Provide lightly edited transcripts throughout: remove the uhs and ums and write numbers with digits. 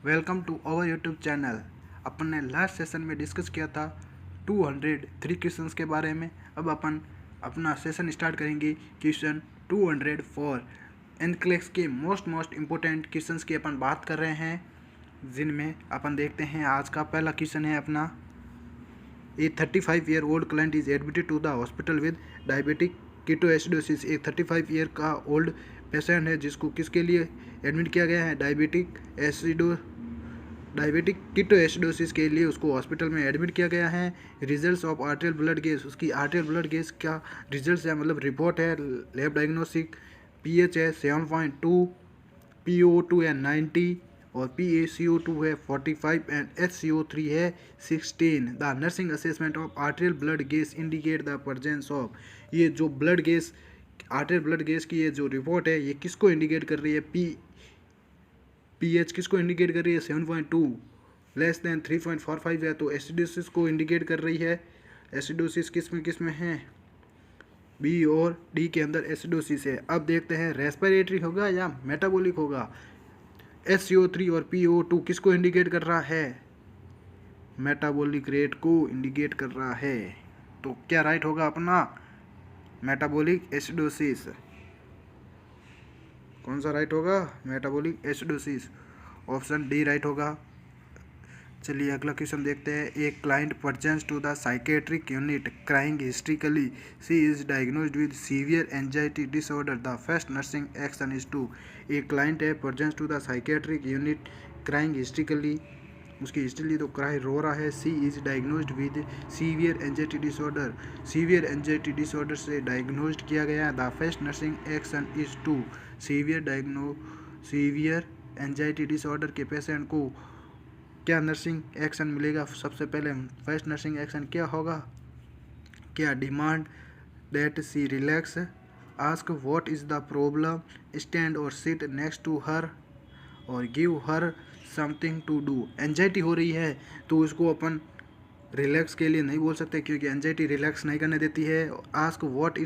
Welcome to our YouTube channel. अपन ने last session में डिस्कस किया था 203 क्वेश्चंस के बारे में। अब अपन अपना सेशन स्टार्ट करेंगे क्वेश्चन 204। एनक्लेक्स के मोस्ट इम्पोर्टेंट क्वेश्चंस की अपन बात कर रहे हैं, जिनमें अपन देखते हैं आज का पहला क्वेश्चन है अपना। A 35 year old client is admitted to the hospital with diabetic ketoacidosis. एक 35 ईयर का ओल्ड पेशेंट है जिसको किसके लिए एडमिट किया गया है, डायबिटिक कीटोएसिडोसिस के लिए उसको हॉस्पिटल में एडमिट किया गया है। Results of arterial blood gas, उसकी आर्टियल ब्लड गेस का रिजल्ट्स है, मतलब रिपोर्ट है, लैब डायग्नोस्टिक। पीएच है 7.2, PO2 है 90 और PaCO2 है 45 एंड HCO3 है 16। The nursing assessment of arterial blood gas indicate the presence of. ये जो blood gas, arterial blood gas की ये जो रिपोर्ट है, ये किसको इंडिकेट कर रही है? पीएच किसको इंडिकेट कर रही है? 7.2 लेस देन 3.45 है, तो एसिडोसिस को इंडिकेट कर रही है। एसिडोसिस किस में है? बी और डी के अंदर एसिडोसिस है। अब देखते हैं रेस्पिरेटरी होगा या मेटाबॉलिक होगा। HCO3 और PO2 किसको इंडिकेट कर रहा है? मेटाबॉलिक रेट को इंडिकेट कर रहा है। तो क्या राइट होगा अपना? Metabolic acidosis. कौन सा राइट होगा? Metabolic acidosis, option D right होगा। चलिए अगला क्वेश्चन देखते हैं। एक client presents to the psychiatric unit crying hysterically, she is diagnosed with severe anxiety disorder, the first nursing action is to. एक क्लाइंट है presents to the psychiatric unit crying hysterically, उसकी history तो cry रो रहा है। She is diagnosed with severe anxiety disorder, severe anxiety disorder से diagnosed किया गया है। The first nursing action is to. Severe anxiety disorder के पेशेंट को क्या नर्सिंग एक्शन मिलेगा? सबसे पहले फर्स्ट नर्सिंग एक्शन क्या होगा? क्या demand that she relax, ask what is the problem, stand or sit next to her or give her something to do. Anxiety हो रही है तो उसको अपन रिलैक्स के लिए नहीं बोल सकते, क्योंकि एंजाइटी रिलैक्स नहीं करने देती है। Ask what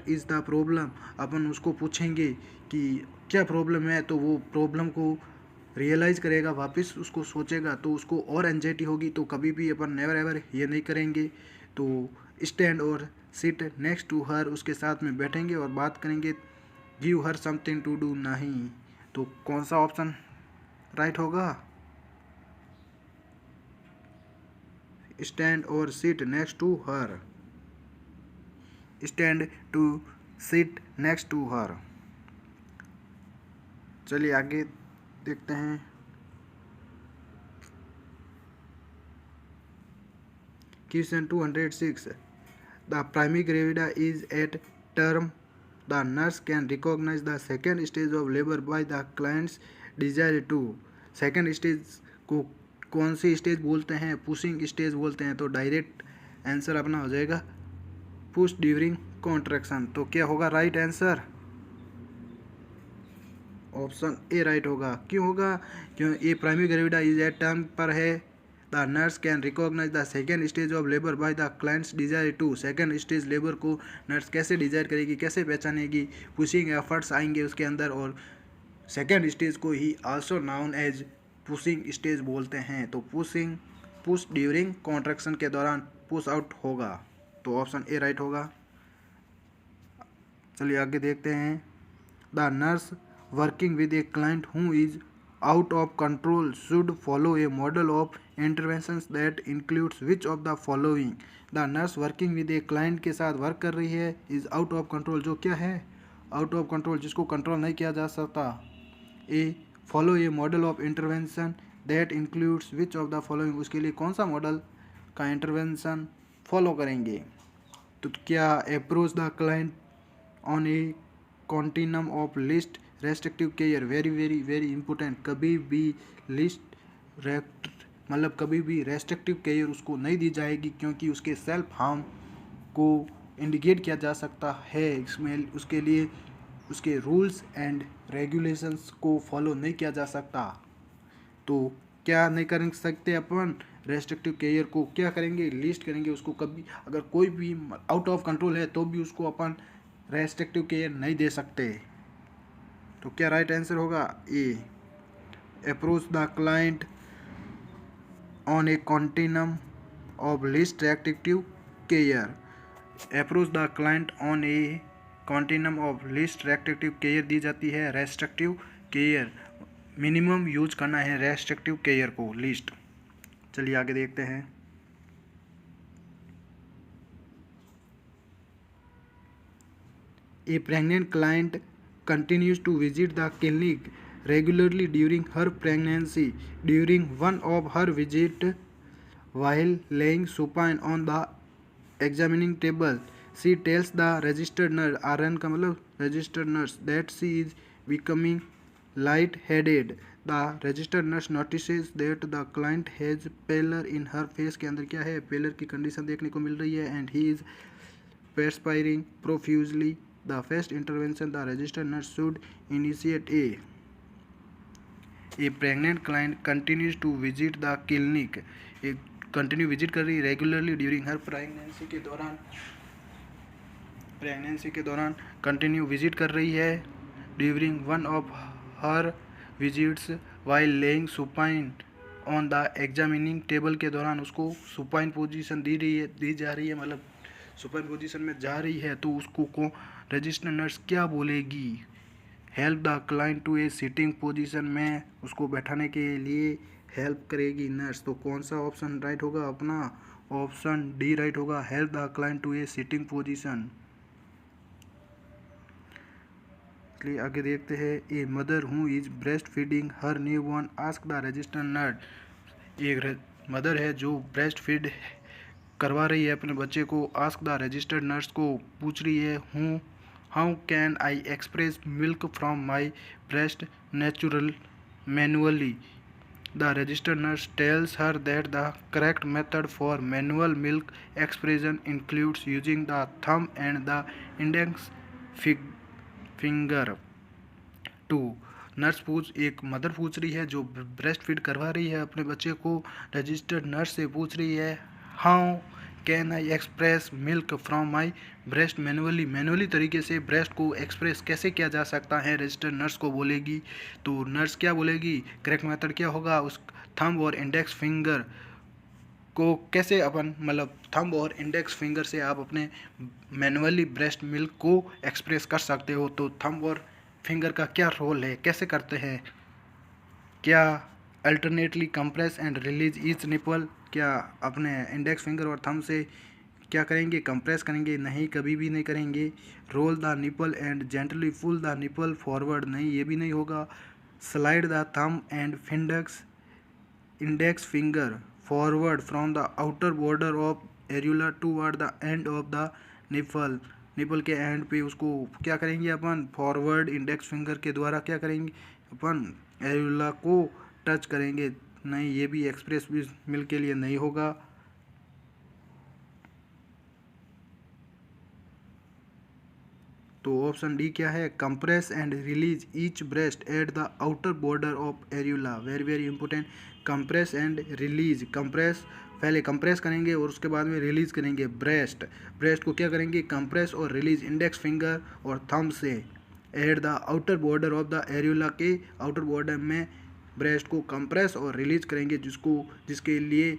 is the problem, अपन उसको पूछेंगे कि क्या प्रॉब्लम है, तो वो प्रॉब्लम को रियलाइज़ करेगा, वापस उसको सोचेगा, तो उसको और एंजाइटी होगी। तो कभी भी अपन नेवर एवर ये नहीं करेंगे। तो stand or sit next to हर, उसके साथ में बैठेंगे और बात करेंगे। Give her something to do नहीं। तो कौन सा ऑप्शन राइट होगा? Stand or sit next to her, stand to sit next to her. चलिए आगे देखते हैं। Question 206। The primary gravida is at term, the nurse can recognise the second stage of labour by the client's desire to. Second stage को कौन सी stage बोलते हैं? Pushing stage बोलते हैं। तो डायरेक्ट आंसर अपना हो जाएगा पुश ड्यूरिंग कॉन्ट्रैक्शन। तो क्या होगा right answer? Option A right होगा। क्यों होगा? क्यों? ये primary gravida is at term पर है। The nurse can recognise the second stage of labour by the client's desire to. Second stage labour को नर्स कैसे डिजायर करेगी, कैसे पहचानेगी? पुशिंग एफर्ट्स आएंगे उसके अंदर, और सेकेंड स्टेज को ही also known as pushing stage बोलते हैं। तो पुश ड्यूरिंग कॉन्ट्रैक्शन के दौरान पुश आउट होगा। तो ऑप्शन ए राइट होगा। चलिए आगे देखते हैं। The nurse working with a client who is out of control should follow a model of interventions that includes which of the following. The nurse working with a client के साथ work कर रही है, इज आउट ऑफ कंट्रोल, जो क्या है? Out of control, जिसको control नहीं किया जा सकता। A follow a model of intervention that includes which of the following, उसके लिए कौन सा मॉडल का इंटरवेंशन फॉलो करेंगे? तो क्या approach the client on A continuum of list restrictive care, very important. कभी भी लिस्ट मतलब कभी भी रेस्ट्रिक्टिव केयर उसको नहीं दी जाएगी, क्योंकि उसके सेल्फ हार्म को इंडिकेट किया जा सकता है। इसमें उसके लिए उसके रूल्स एंड रेगुलेशंस को फॉलो नहीं किया जा सकता। तो क्या नहीं कर सकते अपन? रेस्ट्रिक्टिव केयर को क्या करेंगे? लिस्ट करेंगे उसको। कभी अगर कोई भी आउट ऑफ कंट्रोल है तो भी उसको अपन रेस्ट्रिक्टिव केयर नहीं दे सकते। तो क्या राइट आंसर होगा? ए। approach the client on a continuum of least restrictive care. Approach the client on a continuum of least restrictive care दी जाती है restrictive care, मिनिमम यूज करना है restrictive care को least। चलिए आगे देखते हैं। A pregnant client continues to visit the clinic regularly during her pregnancy. During one of her visits, while laying supine on the examining table, she tells the registered nurse, RN का मतलब registered nurse, that she is becoming light-headed. The registered nurse notices that the client has pallor in her face। के अंदर क्या है, pallor की condition देखने को मिल रही है, and he is perspiring profusely। The first intervention the registered nurse should initiate a pregnant client continues to visit the clinic। एक कंटिन्यू विजिट कर रही है रेगुलरली ड्यूरिंग हर प्रेगनेंसी के दौरान कंटिन्यू विजिट कर रही है during one of her visits while laying supine on the examining table के दौरान उसको सुपाइन पोजीशन दी जा रही है, मतलब सुपाइन पोजीशन में जा रही है, तो उसको को रजिस्टर्ड नर्स क्या बोलेगी, help the client to a sitting position में उसको बैठाने के लिए हेल्प करेगी नर्स। तो कौन सा ऑप्शन राइट होगा अपना, ऑप्शन डी राइट होगा, help the client to a sitting position. चलिए आगे देखते हैं। A mother who is breast feeding her newborn ask the registered nurse. एक मदर है जो ब्रेस्ट फीड करवा रही है अपने बच्चे को, आस्क द रजिस्टर्ड नर्स को पूछ रही है, हूँ how can I express milk from my breast natural manually. The registered nurse tells her that the correct method for manual milk expression includes using the thumb and the index finger to. एक mother पूछ रही है जो breast feed करवा रही है अपने बच्चे को, रजिस्टर्ड नर्स से पूछ रही है, how can I express milk from my breast manually तरीके से ब्रेस्ट को एक्सप्रेस कैसे किया जा सकता है, रजिस्टर्ड नर्स को बोलेगी। तो नर्स क्या बोलेगी, करेक्ट मेथड क्या होगा, उस थंब और इंडेक्स फिंगर को कैसे अपन मतलब थंब और इंडेक्स फिंगर से आप अपने मैनुअली ब्रेस्ट मिल्क को एक्सप्रेस कर सकते हो। तो थंब और फिंगर का क्या रोल है, कैसे करते हैं, क्या alternately compress and release each nipple, क्या अपने इंडेक्स फिंगर और थंब से क्या करेंगे, कंप्रेस करेंगे, नहीं कभी भी नहीं करेंगे। Roll the nipple and gently pull the nipple forward, नहीं ये भी नहीं होगा। Slide the thumb and index finger forward from the outer border of areola toward the end of the nipple के एंड पे उसको क्या करेंगे अपन, फॉरवर्ड इंडेक्स फिंगर के द्वारा क्या करेंगे अपन, एरियोला को टच करेंगे, नहीं ये भी एक्सप्रेस मिल्क के लिए नहीं होगा। तो ऑप्शन डी क्या है, compress and release each breast at the outer border of areola. Very very important, compress and release, compress पहले कंप्रेस करेंगे और उसके बाद में रिलीज करेंगे ब्रेस्ट को क्या करेंगे, कंप्रेस और रिलीज इंडेक्स फिंगर और थंब से at the outer border of the areola के आउटर बॉर्डर में ब्रेस्ट को कंप्रेस और रिलीज करेंगे, जिसके लिए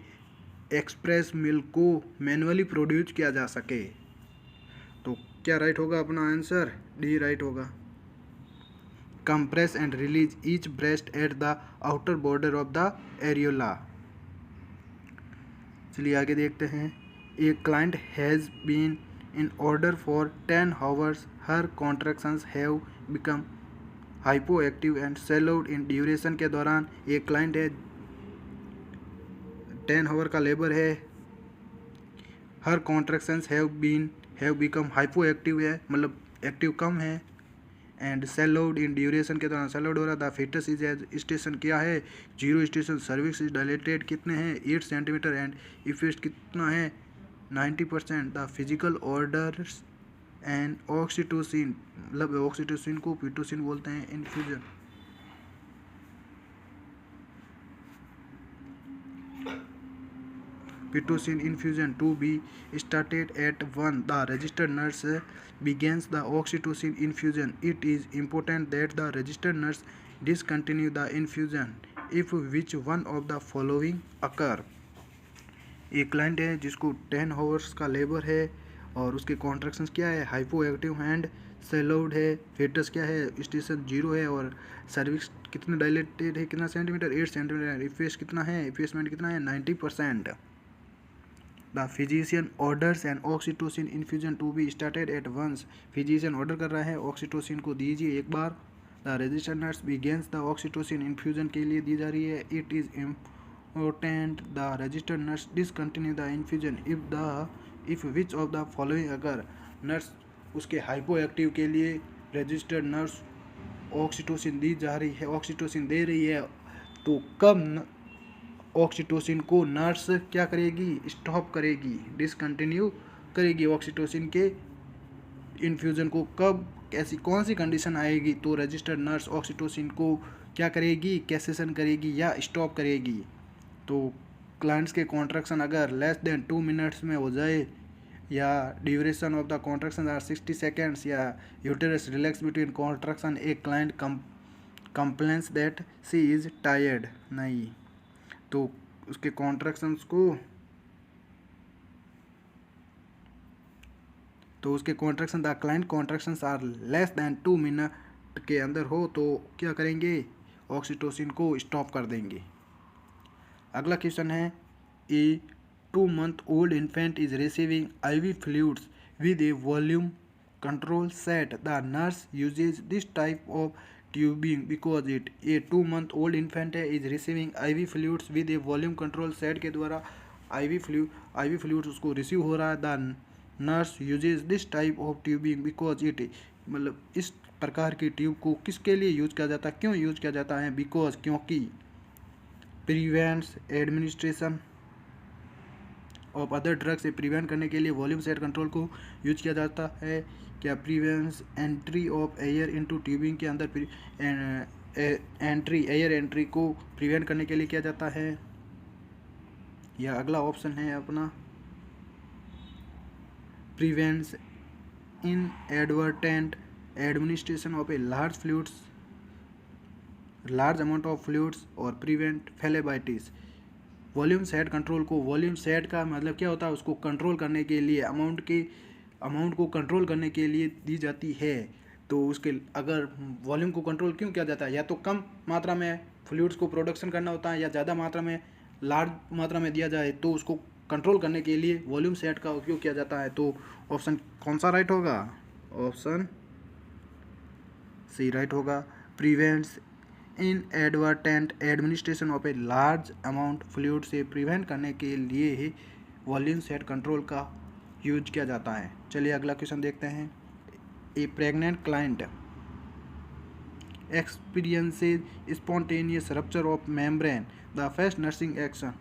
एक्सप्रेस मिल्क को मैनुअली प्रोड्यूस किया जा सके। तो क्या राइट होगा अपना आंसर, डी राइट होगा, compress and release each breast at the outer border of the areola. चलिए आगे देखते हैं। A client has been in order for 10 hours, her contractions have become hypo active and slowed in duration के दौरान एक client है, 10 our का labour है, her contractions have become hypo active है, मतलब एक्टिव कम है, एंड सेलोड इन ड्यूरेशन के दौरान सेलोड हो रहा था। फिटस इज एज स्टेशन क्या है, 0 स्टेशन, सर्विक्स इज डायलेटेड कितने हैं 8 सेंटीमीटर एंड इफेस्ट कितना है 90%। The physical orders and oxytocin, मतलब ऑक्सीटोसिन को पिटोसिन बोलते हैं, infusion. Pitocin infusion to be started at 1. The registered nurse begins the oxytocin infusion. It is important that the registered nurse discontinue the infusion if which one of the following occur. एक client है जिसको 10 hours का labour है और उसके contractions क्या है, hypo active hand Selod है, फेटस क्या है, स्टेशन 0 है और सर्विस कितने डायलेटेड है, कितना सेंटीमीटर, 8 सेंटीमीटर, इफेस कितना है, इफेसमेंट कितना है, 90%। The physician orders and oxytocin infusion to be started at once. Physician order कर रहा है ऑक्सीटोसिन को दीजिए एक बार। The registered nurse begins the oxytocin infusion के लिए दी जा रही है। It is important the registered nurse discontinue the infusion if which of the following. अगर नर्स उसके हाइपो एक्टिव के लिए रजिस्टर्ड नर्स ऑक्सीटोसिन दी जा रही है, ऑक्सीटोसिन दे रही है, तो कब ऑक्सीटोसिन को नर्स क्या करेगी, स्टॉप करेगी, डिसकंटिन्यू करेगी ऑक्सीटोसिन के इन्फ्यूज़न को। कब, ऐसी कौन सी कंडीशन आएगी तो रजिस्टर्ड नर्स ऑक्सीटोसिन को क्या करेगी, कैसेशन करेगी या स्टॉप करेगी। तो क्लाइंट्स के कॉन्ट्रैक्शन अगर लेस देन 2 मिनट्स में हो जाए, या duration of the contraction are 60 seconds, या uterus relax between contraction, a client complains that she is tired. नहीं, तो उसके कॉन्ट्रैक्शंस को, तो उसके contraction, the client contractions are less than 2 minute के अंदर हो तो क्या करेंगे, ऑक्सीटोसिन को स्टॉप कर देंगे। अगला क्वेश्चन है, ए 2 month old infant is receiving IV fluids with a volume control set. The nurse uses this type of tubing because it, a 2 month old infant is receiving IV fluids with a volume control set के द्वारा IV fluids उसको receive हो रहा है। The nurse uses this type of tubing because it, मतलब इस प्रकार की ट्यूब को किसके लिए यूज किया जाता है, क्यों यूज किया जाता है, बिकॉज क्योंकि prevents administration of other drug से प्रिवेंट करने के लिए वॉल्यूम सेट कंट्रोल को यूज किया जाता है। क्या prevents entry of air into tubing के अंदर एंट्री, एयर एंट्री को प्रिवेंट करने के लिए किया जाता है। या अगला ऑप्शन है अपना, prevents inadvertent administration of a large amount of fluids और प्रिवेंट फेलेबाइटिस। वॉल्यूम सेट कंट्रोल को, वॉल्यूम सेट का मतलब क्या होता है, उसको कंट्रोल करने के लिए, अमाउंट को कंट्रोल करने के लिए दी जाती है। तो उसके अगर वॉल्यूम को कंट्रोल क्यों किया जाता है, या तो कम मात्रा में फ्लूइड्स को प्रोडक्शन करना होता है, या ज़्यादा मात्रा में, लार्ज मात्रा में दिया जाए, तो उसको कंट्रोल करने के लिए वॉल्यूम सेट का उपयोग किया जाता है। तो ऑप्शन कौन सा राइट होगा, ऑप्शन सी राइट होगा। Prevents inadvertent administration of a large amount fluid से प्रिवेंट करने के लिए ही वॉल्यूम सेट कंट्रोल का यूज किया जाता है। चलिए अगला क्वेश्चन देखते हैं। A pregnant client experiences spontaneous rupture of membrane, the first nursing action.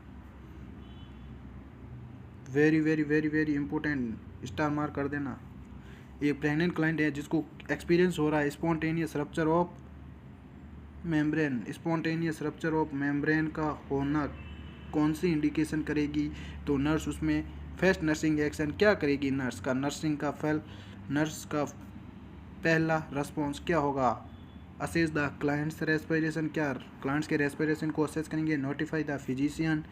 Very very very very important, star mark कर देना। एक प्रेग्नेंट क्लाइंट है जिसको एक्सपीरियंस हो रहा है spontaneous rupture of membrane. Spontaneous rupture of membrane का होना कौन सी इंडिकेशन करेगी, तो नर्स उसमें फर्स्ट नर्सिंग एक्शन क्या करेगी, नर्स का पहला रिस्पॉन्स क्या होगा, असेस द क्लाइंट्स रेस्पिरेशन, क्या क्लाइंट्स के रेस्पिरेशन को असेस करेंगे, नोटिफाई द फिजिशियन,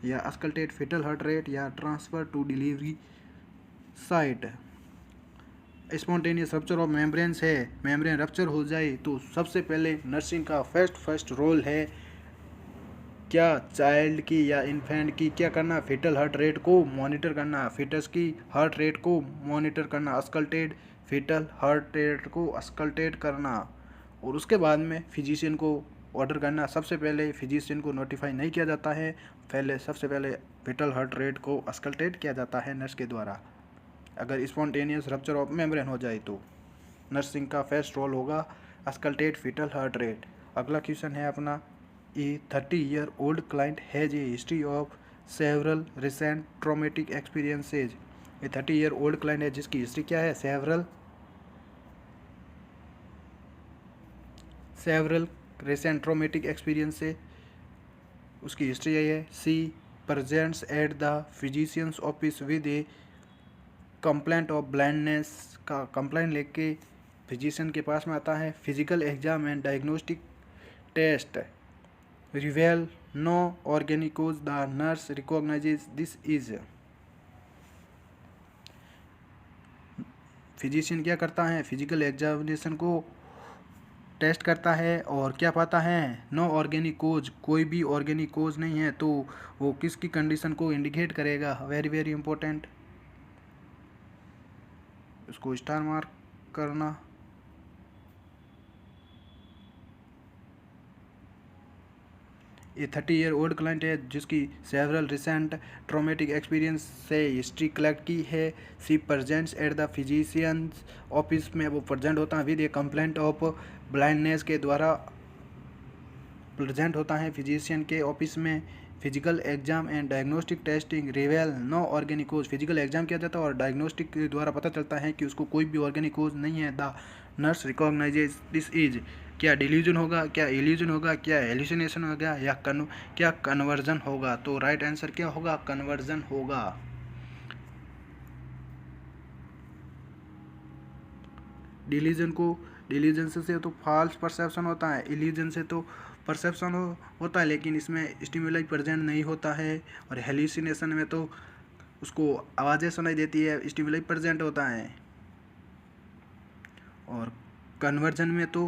या अस्कल्टेट फेटल हार्ट रेट, या transfer to delivery site. Spontaneous rupture of membranes है, मेम्ब्रेन रप्चर हो जाए तो सबसे पहले नर्सिंग का फर्स्ट रोल है क्या, चाइल्ड की या इन्फेंट की क्या करना, फेटल हार्ट रेट को मॉनिटर करना, फीटस की हार्ट रेट को मॉनिटर करना, अस्कल्टेट फेटल हार्ट रेट को अस्कल्टेट करना, और उसके बाद में फिजिशियन को ऑर्डर करना। सबसे पहले फिजिशियन को नोटिफाई नहीं किया जाता है, सबसे पहले फेटल हार्ट रेट को अस्कल्टेट किया जाता है नर्स के द्वारा। अगर स्पॉन्टेनियस रप्चर ऑफ मेम्ब्रेन हो जाए तो नर्सिंग का फर्स्ट रोल होगा अस्कल्टेट फीटल हार्ट रेट। अगला क्वेश्चन है अपना, ए 30-year-old client has a history of several recent traumatic experiences. A 30-year-old client है जिसकी हिस्ट्री क्या है, सेवरल रिसेंट ट्रॉमेटिक एक्सपीरियंस से उसकी हिस्ट्री यही है। She presents at the physician's office with a complaint of blindness, का कंप्लेंट लेके फिजिशियन के पास में आता है। Physical exam and diagnostic test reveal no organic cause. The nurse recognizes this is. Physician क्या करता है, फिजिकल एग्जामिनेशन को टेस्ट करता है और क्या पाता है, नो ऑर्गेनिक कोज, कोई भी ऑर्गेनिक कोज नहीं है, तो वो किसकी कंडीशन को इंडिकेट करेगा, वेरी वेरी इंपॉर्टेंट, उसको स्टार मार्क करना। ये 30 ईयर ओल्ड क्लाइंट है जिसकी सेवरल रिसेंट ट्रॉमेटिक एक्सपीरियंस से हिस्ट्री कलेक्ट की है। She presents at the physician's office में वो प्रेजेंट होता है with a complaint of blindness के द्वारा प्रेजेंट होता है फिजिशियन के ऑफिस में। Physical exam and diagnostic testing reveal no organic cause, physical exam किया जाता है और डायग्नोस्टिक के द्वारा पता चलता है कि उसको कोई भी ऑर्गेनिक कोज नहीं है। The nurse recognises this is, क्या डिल्यूजन होगा, क्या इल्यूजन होगा, क्या हेलुसिनेशन होगा, या क्या कन्वर्जन होगा, तो राइट आंसर क्या होगा, कन्वर्जन होगा। डिल्यूजन से तो फॉल्स परसेप्शन होता है, इल्यूजन से तो परसेप्शन होता है, लेकिन इसमें स्टिमुलाई प्रेजेंट नहीं होता है, और हेल्यूसिनेशन में तो उसको आवाज़ें सुनाई देती है, स्टिमुलाई प्रेजेंट होता है। और कन्वर्जन में तो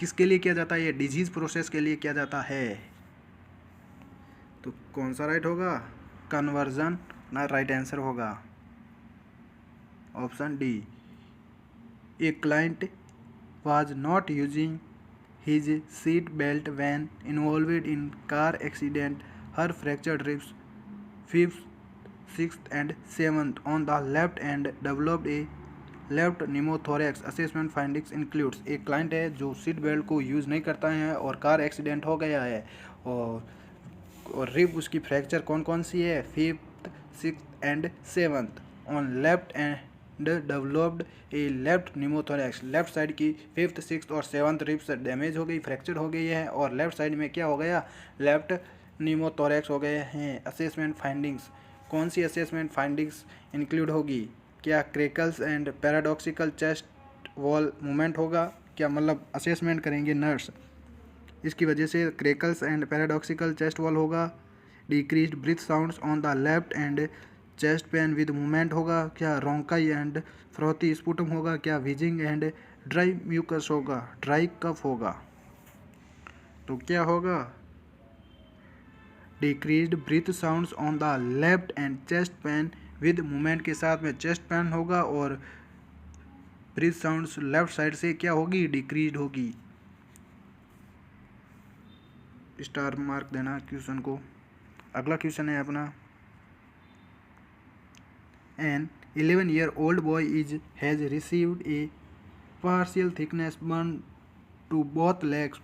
किसके लिए किया जाता है, ये डिजीज प्रोसेस के लिए किया जाता है। तो कौन सा राइट होगा, कन्वर्जन ना राइट आंसर होगा, option D. A client was not using his seat belt when involved in car accident. Her fractured ribs 5th, 6th and 7th on the left and developed a left pneumothorax. Assessment findings includes, एक client है जो seat belt को use नहीं करता है और car accident हो गया है, और रिब उसकी फ्रैक्चर कौन कौन सी है, 5th, 6th and 7th on left and developed A left pneumothorax, left side की 5th, 6th और 7th रिब्स डैमेज हो गई, फ्रैक्चर हो गई है, और लेफ्ट साइड में क्या हो गया, लेफ्ट न्यूमोथोरैक्स हो गए हैं। असेसमेंट फाइंडिंग्स, कौन सी असेसमेंट फाइंडिंग्स इंक्लूड होगी, क्या crackles and paradoxical chest wall movement होगा, क्या मतलब असेसमेंट करेंगे नर्स, इसकी वजह से crackles and paradoxical chest wall होगा। Decreased breath sounds on the left and chest pain with movement होगा, क्या रोंकाई एंड फ्रोथी स्पुटम होगा, क्या विजिंग एंड ड्राई म्यूकस होगा, ड्राई कफ होगा, तो क्या होगा, decreased breath sounds on the left and chest pain with movement के साथ में चेस्ट पेन होगा, और ब्रीथ साउंड्स लेफ्ट साइड से क्या होगी, डिक्रीज्ड होगी। स्टार मार्क देना क्वेश्चन को। अगला क्वेश्चन है अपना, An 11-year-old boy has received a partial thickness burn to both legs.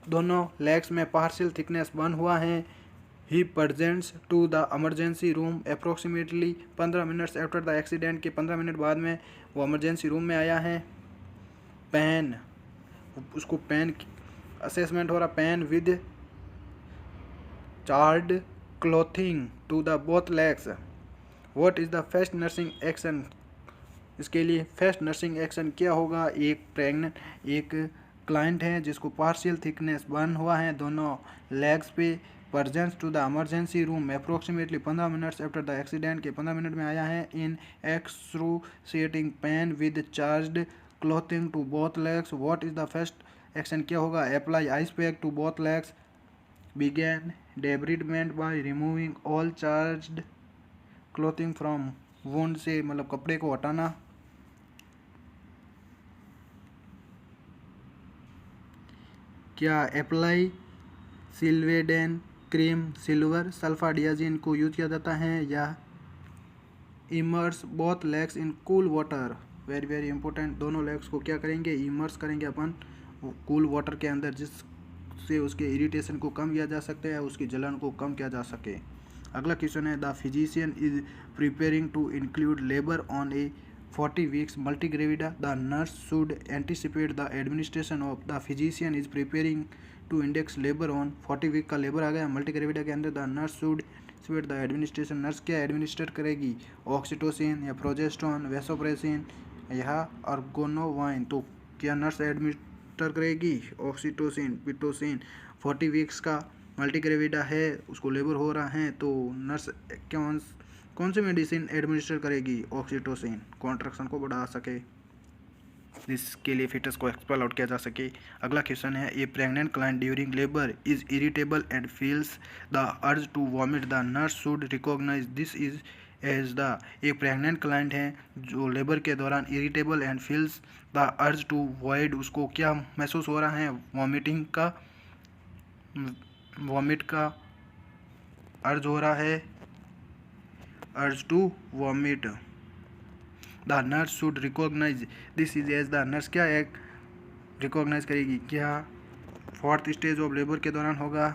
दोनों लेग्स में partial thickness burn हुआ है। He presents to the emergency room approximately 15 minutes after the accident, के 15 मिनट बाद में वो emergency room में आया है। पेन, उसको पेन असेसमेंट हो रहा, pain with charred clothing to the both legs. What is the first nursing action, इसके लिए फर्स्ट नर्सिंग एक्शन क्या होगा, एक क्लाइंट है जिसको पार्शियल थिकनेस बर्न हुआ है दोनों लेग्स पे, presents to the emergency room approximately 15 minutes after the accident, के 15 मिनट में आया है। In excruciating pain with charred clothing to both legs, what is the first action क्या होगा, apply ice pack to both legs, begin debridement by removing all charred clothing from wound, से मतलब कपड़े को हटाना। क्या apply Silvadene cream silver sulfadiazine को use किया जाता है, या immerse both legs in cool water, very very important, दोनों लेग्स को क्या करेंगे, इमर्स करेंगे अपन कूल वाटर के अंदर, जिससे उसके इरिटेशन को कम किया जा सकता है, उसकी जलन को कम किया जा सके। अगला क्वेश्चन है, the physician is preparing to include labour on a 40 weeks multigravida, the nurse should anticipate the administration of, the physician is preparing to induce labor on 40 week का लेबर आ गया मल्टीग्रेविडा के अंदर, the nurse should anticipate the administration, nurse क्या administrate करेगी, oxytocin या progesterone, vasopressin या ergonovine, तो क्या नर्स एडमिनिस्टर करेगी ऑक्सीटोसिन पिटोसिन 40 weeks का मल्टीग्रेविडा है, उसको लेबर हो रहा है, तो नर्स कौन सी मेडिसिन एडमिनिस्टर करेगी? ऑक्सीटोसिन, कॉन्ट्रैक्शन को बढ़ा सके, जिसके लिए फिटस को एक्सपेल आउट किया जा सके। अगला क्वेश्चन है, a pregnant client during labour is irritable and feels the urge to vomit, the nurse should recognise this is as the. एक प्रेग्नेंट क्लाइंट है जो लेबर के दौरान irritable and feels the urge to void, उसको क्या महसूस हो रहा है? वॉमिट का अर्ज हो रहा है, urge to vomit. The nurse should recognise this is as, द नर्स क्या एक रिकॉग्नाइज करेगी? क्या फोर्थ स्टेज ऑफ लेबर के दौरान होगा,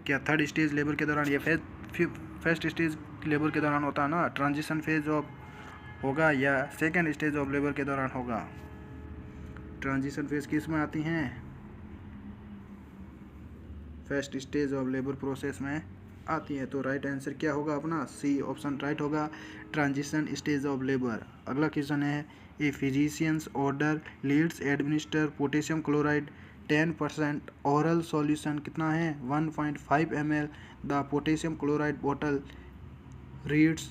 क्या थर्ड स्टेज लेबर के दौरान, या फर्स्ट स्टेज लेबर के दौरान होता है ना, ट्रांजिशन फेज ऑफ होगा, या सेकेंड स्टेज ऑफ लेबर के दौरान होगा? ट्रांजिशन फेज किस में आती हैं? First stage of labour process में आती है। तो राइट आंसर क्या होगा अपना? सी ऑप्शन राइट होगा, ट्रांजिशन स्टेज ऑफ लेबर। अगला क्वेश्चन है, a physician's order reads administer potassium chloride 10% oral solution, कितना है? 1.5 ml। The potassium chloride bottle reads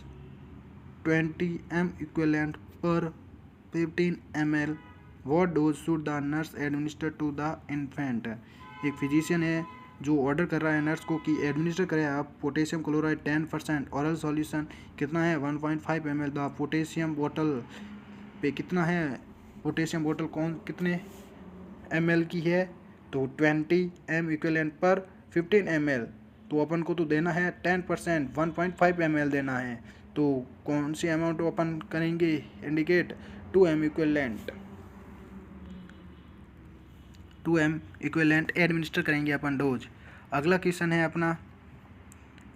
20 m equivalent per 15 ml। What dose should the nurse administer to the infant? एक physician है जो order कर रहा है nurse को कि एडमिनिस्टर करें आप पोटेशियम क्लोराइड 10% ओरल सॉल्यूशन, कितना है? 1.5 ml। द पोटेशियम बोतल पे कितना है? पोटेशियम बोतल कितने ml की है? तो 20 m इक्विवेलेंट पर 15 ml, तो अपन को तो देना है 10%, 1.5 ml देना है। तो कौन सी अमाउंट अपन करेंगे indicate? 2 m equivalent, 2 m equivalent administer करेंगे अपन डोज। अगला क्वेश्चन है अपना,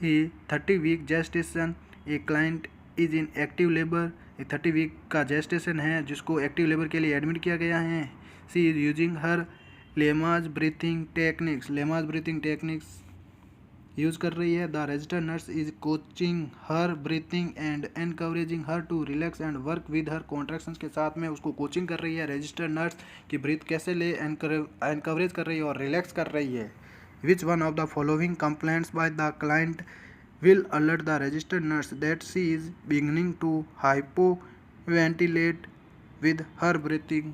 a 30 week gestation, a client is in active labour. ए 30 वीक का जेस्टेशन है जिसको एक्टिव लेबर के लिए एडमिट किया गया है। She is using her Lamaze breathing techniques use कर रही है। The registered nurse is coaching her breathing and encouraging her to relax and work with her contractions के साथ में उसको कोचिंग कर रही है रजिस्टर्ड नर्स की ब्रीथ कैसे ले, एनकरेज कर रही है और रिलैक्स कर रही है। Which one of the following complaints by the client will alert the registered nurse that she is beginning to hypoventilate with her breathing?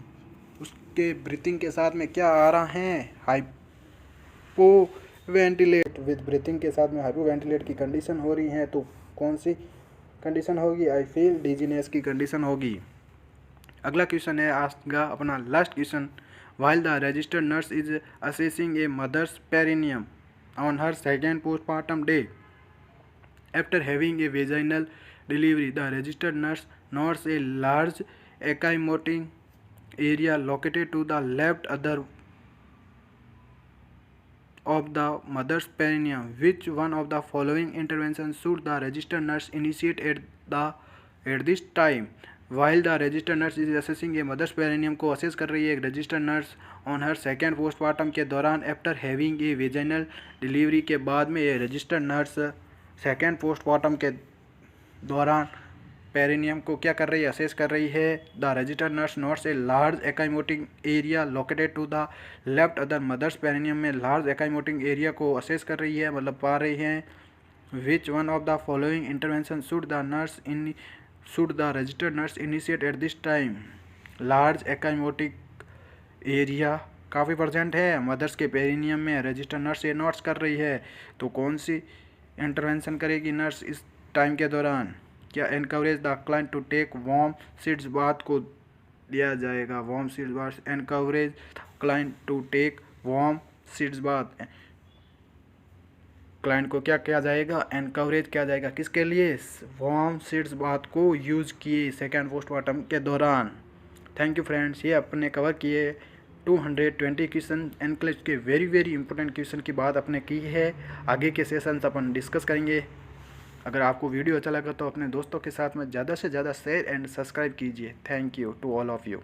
उसके ब्रीथिंग के साथ में क्या आ रहा है? हाइपोवेंटिलेट, विद ब्रीथिंग के साथ में हाइपोवेंटिलेट की कंडीशन हो रही है। तो कौन सी कंडीशन होगी? आई फील डिजीनेस की कंडीशन होगी। अगला क्वेश्चन है आस्का अपना last question, while the registered nurse is assessing a mother's perineum on her second postpartum day after having a vaginal delivery, the registered nurse notes a large ecchymotic area located to the left other of the mother's perineum. Which one of the following interventions should the registered nurse initiate at this time? While the registered nurse is assessing a mother's perineum को assess कर रही है एक registered nurse on her second postmortem के दौरान after having a vaginal delivery के बाद में ये रजिस्टर्ड नर्स सेकेंड पोस्टमार्टम के दौरान पेरिनियम को क्या कर रही है? असेस कर रही है। The registered nurse notes a large ecchymotic area located to the left other mother's perineum में लार्ज एकाइमोटिक एरिया को असेस कर रही है, मतलब पा रही है। Which one of the following intervention should the registered nurse initiate at this time? Large ecchymotic area काफ़ी परसेंट है मदर्स के पेरिनियम में, रजिस्टर्ड नर्स ये नोट्स कर रही है, तो कौन सी इंटरवेंशन करेगी नर्स इस टाइम के दौरान? क्या encourage the client to take warm sitz bath को दिया जाएगा? Warm sitz bath, encourage client to take warm sitz bath, client को क्या किया जाएगा? एनकरेज किया जाएगा। किसके लिए? वार्म सीड्स बाथ को यूज़ किए सेकेंड पोस्टमार्टम के दौरान। थैंक यू फ्रेंड्स, ये अपने कवर किए 220 क्वेश्चन एनक्लेज के वेरी इंपॉर्टेंट क्वेश्चन की बात अपने की है। आगे के सेशंस अपन डिस्कस करेंगे। अगर आपको वीडियो अच्छा लगा तो अपने दोस्तों के साथ में ज़्यादा से ज़्यादा शेयर एंड सब्सक्राइब कीजिए। Thank you to all of you.